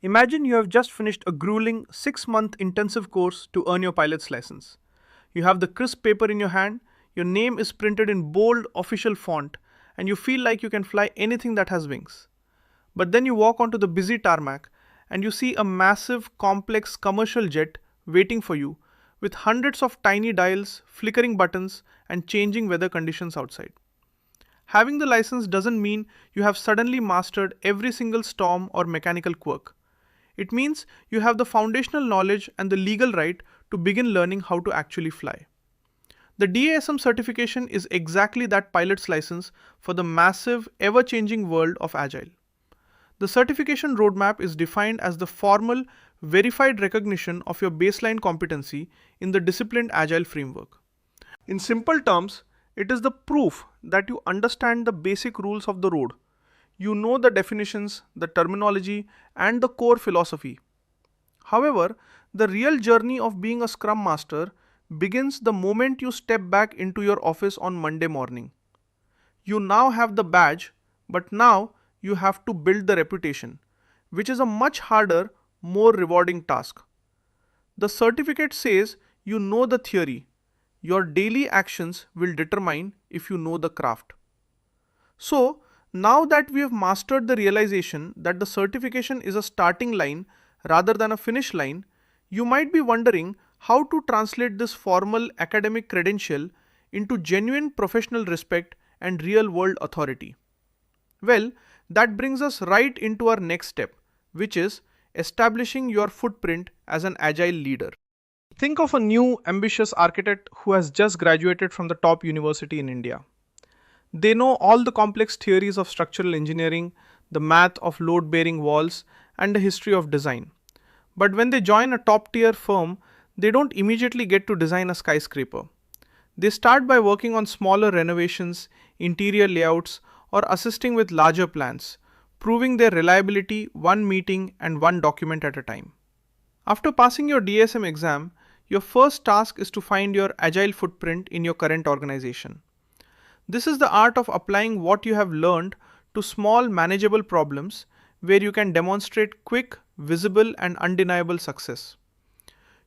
Imagine you have just finished a grueling 6-month intensive course to earn your pilot's license. You have the crisp paper in your hand, your name is printed in bold official font, and you feel like you can fly anything that has wings. But then you walk onto the busy tarmac and you see a massive, complex commercial jet waiting for you with hundreds of tiny dials, flickering buttons, and changing weather conditions outside. Having the license doesn't mean you have suddenly mastered every single storm or mechanical quirk. It means you have the foundational knowledge and the legal right to begin learning how to actually fly. The DASM certification is exactly that pilot's license for the massive, ever changing world of Agile. The certification roadmap is defined as the formal, verified recognition of your baseline competency in the Disciplined Agile framework. In simple terms, it is the proof that you understand the basic rules of the road. You know the definitions, the terminology, and the core philosophy. However, the real journey of being a Scrum Master begins the moment you step back into your office on Monday morning. You now have the badge, but now you have to build the reputation, which is a much harder, more rewarding task. The certificate says you know the theory. Your daily actions will determine if you know the craft. So, now that we have mastered the realization that the certification is a starting line rather than a finish line, you might be wondering how to translate this formal academic credential into genuine professional respect and real world authority. Well, that brings us right into our next step, which is establishing your footprint as an agile leader. Think of a new, ambitious architect who has just graduated from the top university in India. They know all the complex theories of structural engineering, the math of load bearing walls, and the history of design. But when they join a top tier firm, they don't immediately get to design a skyscraper. They start by working on smaller renovations, interior layouts, or assisting with larger plans, proving their reliability one meeting and one document at a time. After passing your DSM exam, your first task is to find your agile footprint in your current organization. This is the art of applying what you have learned to small, manageable problems where you can demonstrate quick, visible, and undeniable success.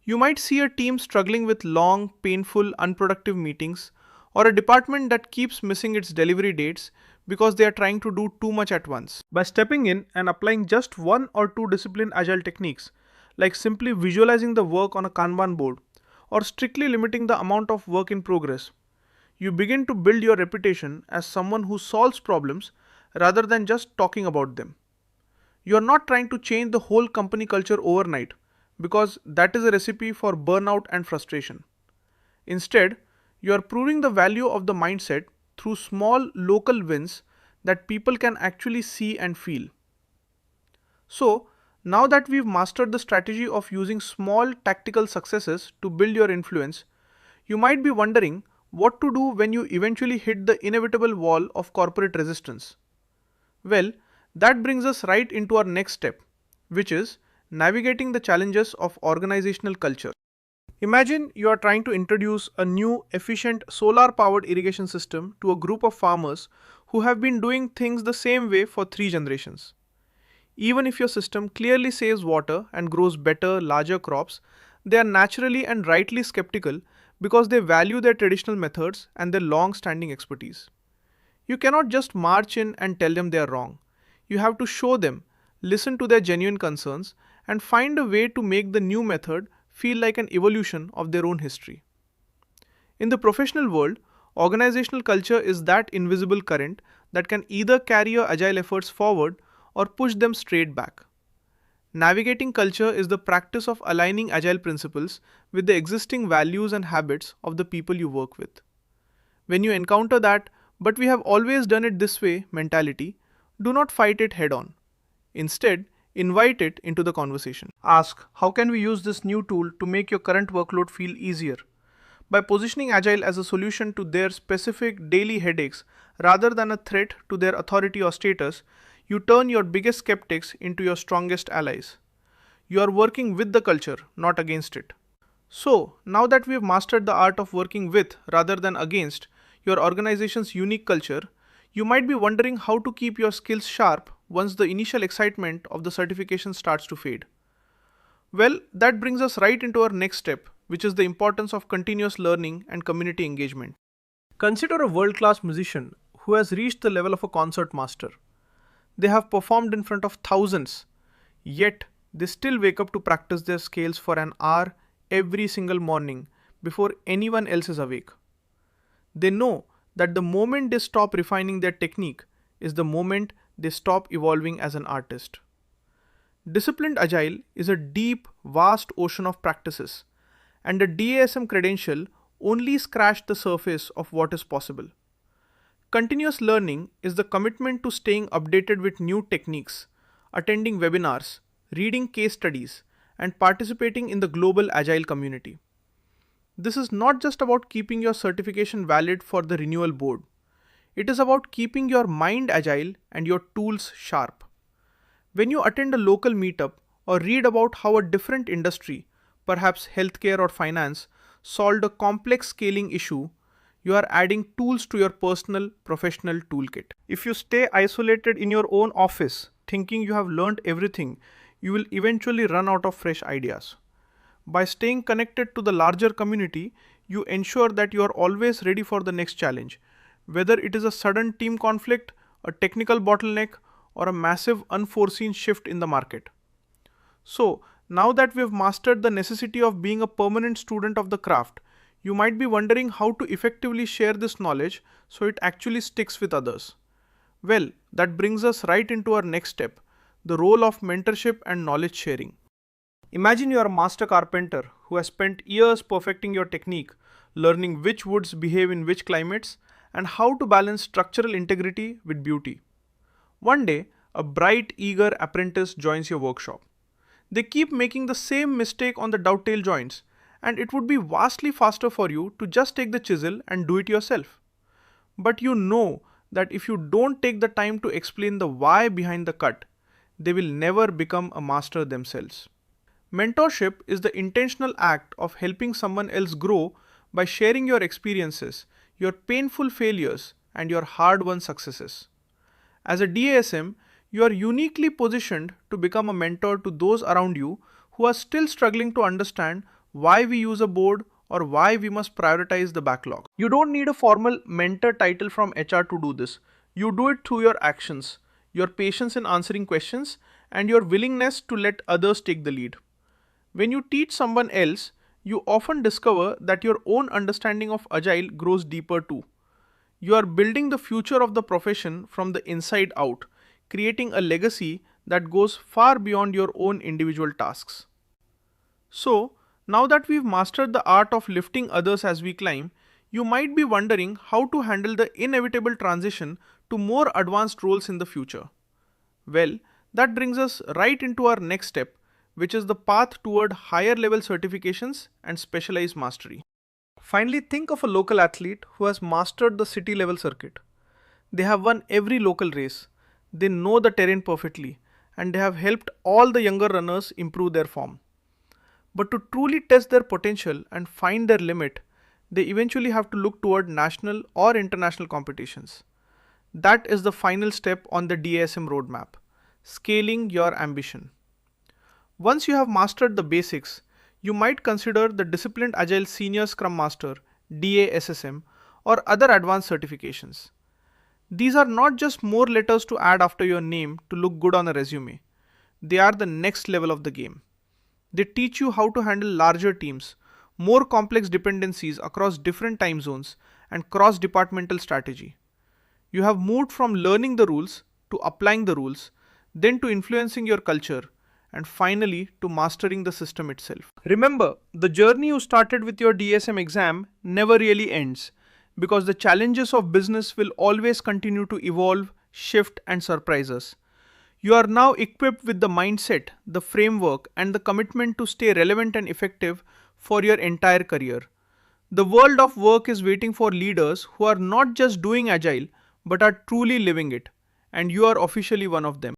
You might see a team struggling with long, painful, unproductive meetings, or a department that keeps missing its delivery dates because they are trying to do too much at once. By stepping in and applying just one or two disciplined agile techniques, like simply visualizing the work on a Kanban board or strictly limiting the amount of work in progress, you begin to build your reputation as someone who solves problems rather than just talking about them. You are not trying to change the whole company culture overnight because that is a recipe for burnout and frustration. Instead, you are proving the value of the mindset through small local wins that people can actually see and feel. So, now that we've mastered the strategy of using small tactical successes to build your influence, you might be wondering what to do when you eventually hit the inevitable wall of corporate resistance. Well, that brings us right into our next step, which is navigating the challenges of organizational culture. Imagine you are trying to introduce a new, efficient solar powered irrigation system to a group of farmers who have been doing things the same way for 3 generations. Even if your system clearly saves water and grows better, larger crops, they are naturally and rightly skeptical because they value their traditional methods and their long standing expertise. You cannot just march in and tell them they are wrong. You have to show them, listen to their genuine concerns, and find a way to make the new method feel like an evolution of their own history. In the professional world, organizational culture is that invisible current that can either carry your agile efforts forward or push them straight back. Navigating culture is the practice of aligning agile principles with the existing values and habits of the people you work with. When you encounter that, but we have always done it this way mentality, do not fight it head on. Instead, invite it into the conversation. Ask, how can we use this new tool to make your current workload feel easier? By positioning Agile as a solution to their specific daily headaches rather than a threat to their authority or status, you turn your biggest skeptics into your strongest allies. You are working with the culture, not against it. So, now that we have mastered the art of working with rather than against your organization's unique culture, you might be wondering how to keep your skills sharp once the initial excitement of the certification starts to fade? Well, that brings us right into our next step, which is the importance of continuous learning and community engagement. Consider a world-class musician who has reached the level of a concert master. They have performed in front of thousands, yet they still wake up to practice their scales for an hour every single morning before anyone else is awake. They know that the moment they stop refining their technique is the moment they stop evolving as an artist. Disciplined Agile is a deep, vast ocean of practices, and the DASM credential only scratched the surface of what is possible. Continuous learning is the commitment to staying updated with new techniques, attending webinars, reading case studies, and participating in the global Agile community. This is not just about keeping your certification valid for the renewal board. It is about keeping your mind agile and your tools sharp. When you attend a local meetup or read about how a different industry, perhaps healthcare or finance, solved a complex scaling issue, you are adding tools to your personal professional toolkit. If you stay isolated in your own office, thinking you have learned everything, you will eventually run out of fresh ideas. By staying connected to the larger community, you ensure that you are always ready for the next challenge, whether it is a sudden team conflict, a technical bottleneck, or a massive unforeseen shift in the market. So, now that we have mastered the necessity of being a permanent student of the craft, you might be wondering how to effectively share this knowledge so it actually sticks with others. Well, that brings us right into our next step, the role of mentorship and knowledge sharing. Imagine you are a master carpenter who has spent years perfecting your technique, learning which woods behave in which climates, and how to balance structural integrity with beauty. One day, a bright, eager apprentice joins your workshop. They keep making the same mistake on the dovetail joints, and it would be vastly faster for you to just take the chisel and do it yourself. But you know that if you don't take the time to explain the why behind the cut, they will never become a master themselves. Mentorship is the intentional act of helping someone else grow by sharing your experiences, your painful failures, and your hard-won successes. As a DASM, you are uniquely positioned to become a mentor to those around you who are still struggling to understand why we use a board or why we must prioritize the backlog. You don't need a formal mentor title from HR to do this. You do it through your actions, your patience in answering questions, and your willingness to let others take the lead. When you teach someone else, you often discover that your own understanding of Agile grows deeper too. You are building the future of the profession from the inside out, creating a legacy that goes far beyond your own individual tasks. So, now that we've mastered the art of lifting others as we climb, you might be wondering how to handle the inevitable transition to more advanced roles in the future. Well, that brings us right into our next step, which is the path toward higher level certifications and specialized mastery. Finally, think of a local athlete who has mastered the city level circuit. They have won every local race, they know the terrain perfectly, and they have helped all the younger runners improve their form. But to truly test their potential and find their limit, they eventually have to look toward national or international competitions. That is the final step on the DASM roadmap, scaling your ambition. Once you have mastered the basics, you might consider the Disciplined Agile Senior Scrum Master (DASSM) or other advanced certifications. These are not just more letters to add after your name to look good on a resume. They are the next level of the game. They teach you how to handle larger teams, more complex dependencies across different time zones, and cross-departmental strategy. You have moved from learning the rules to applying the rules, then to influencing your culture, and finally to mastering the system itself. Remember, the journey you started with your DSM exam never really ends, because the challenges of business will always continue to evolve, shift, and surprise us. You are now equipped with the mindset, the framework, and the commitment to stay relevant and effective for your entire career. The world of work is waiting for leaders who are not just doing Agile, but are truly living it, and you are officially one of them.